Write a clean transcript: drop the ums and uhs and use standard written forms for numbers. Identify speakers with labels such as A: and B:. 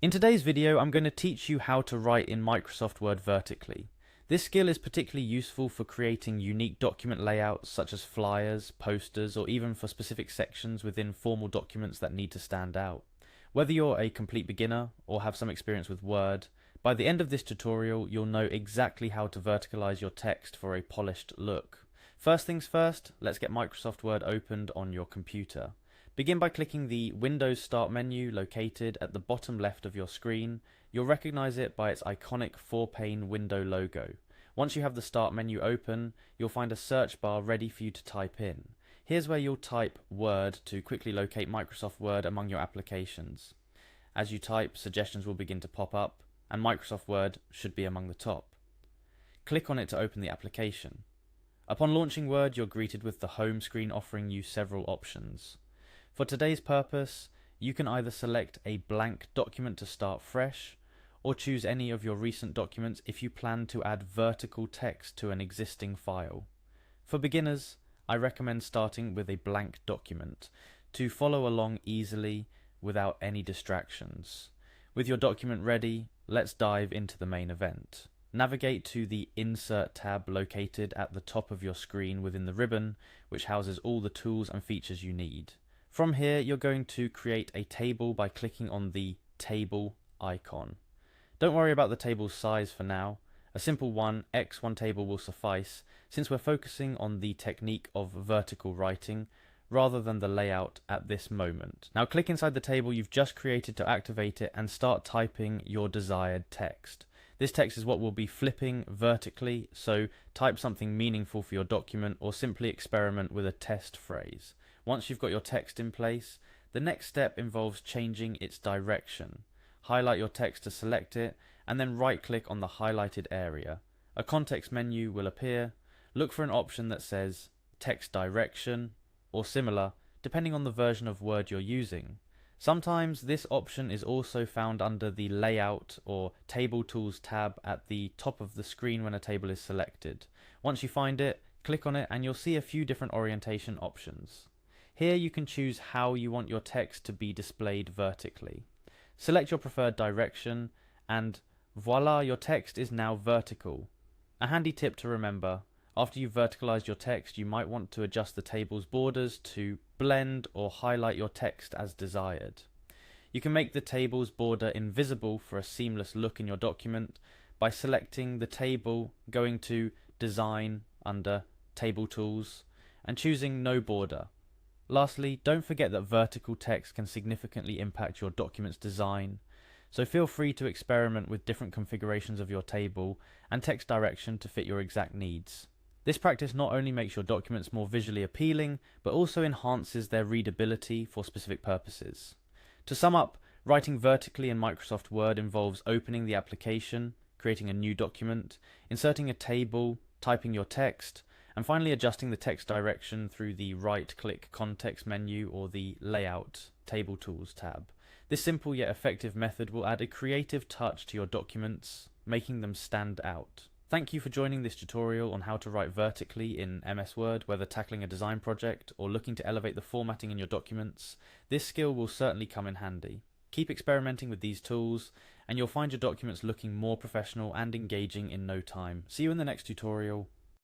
A: In today's video, I'm going to teach you how to write in Microsoft Word vertically. This skill is particularly useful for creating unique document layouts such as flyers, posters, or even for specific sections within formal documents that need to stand out. Whether you're a complete beginner or have some experience with Word, by the end of this tutorial, you'll know exactly how to verticalize your text for a polished look. First things first, let's get Microsoft Word opened on your computer. Begin by clicking the Windows Start menu located at the bottom left of your screen. You'll recognize it by its iconic 4-pane window logo. Once you have the Start menu open, you'll find a search bar ready for you to type in. Here's where you'll type Word to quickly locate Microsoft Word among your applications. As you type, suggestions will begin to pop up, and Microsoft Word should be among the top. Click on it to open the application. Upon launching Word, you're greeted with the home screen offering you several options. For today's purpose, you can either select a blank document to start fresh, or choose any of your recent documents if you plan to add vertical text to an existing file. For beginners, I recommend starting with a blank document to follow along easily without any distractions. With your document ready, let's dive into the main event. Navigate to the Insert tab located at the top of your screen within the ribbon, which houses all the tools and features you need. From here, you're going to create a table by clicking on the Table icon. Don't worry about the table's size for now. A simple X1 table will suffice, since we're focusing on the technique of vertical writing rather than the layout at this moment. Now click inside the table you've just created to activate it and start typing your desired text. This text is what will be flipping vertically, so type something meaningful for your document or simply experiment with a test phrase. Once you've got your text in place, the next step involves changing its direction. Highlight your text to select it, and then right-click on the highlighted area. A context menu will appear. Look for an option that says Text Direction, or similar, depending on the version of Word you're using. Sometimes this option is also found under the Layout or Table Tools tab at the top of the screen when a table is selected. Once you find it, click on it and you'll see a few different orientation options. Here you can choose how you want your text to be displayed vertically. Select your preferred direction and voila, your text is now vertical. A handy tip to remember, after you've verticalized your text, you might want to adjust the table's borders to blend or highlight your text as desired. You can make the table's border invisible for a seamless look in your document by selecting the table, going to Design under Table Tools, and choosing No Border. Lastly, don't forget that vertical text can significantly impact your document's design, so feel free to experiment with different configurations of your table and text direction to fit your exact needs. This practice not only makes your documents more visually appealing, but also enhances their readability for specific purposes. To sum up, writing vertically in Microsoft Word involves opening the application, creating a new document, inserting a table, typing your text, and finally adjusting the text direction through the right-click context menu or the Layout Table Tools tab. This simple yet effective method will add a creative touch to your documents, making them stand out. Thank you for joining this tutorial on how to write vertically in MS Word, whether tackling a design project or looking to elevate the formatting in your documents. This skill will certainly come in handy. Keep experimenting with these tools, and you'll find your documents looking more professional and engaging in no time. See you in the next tutorial.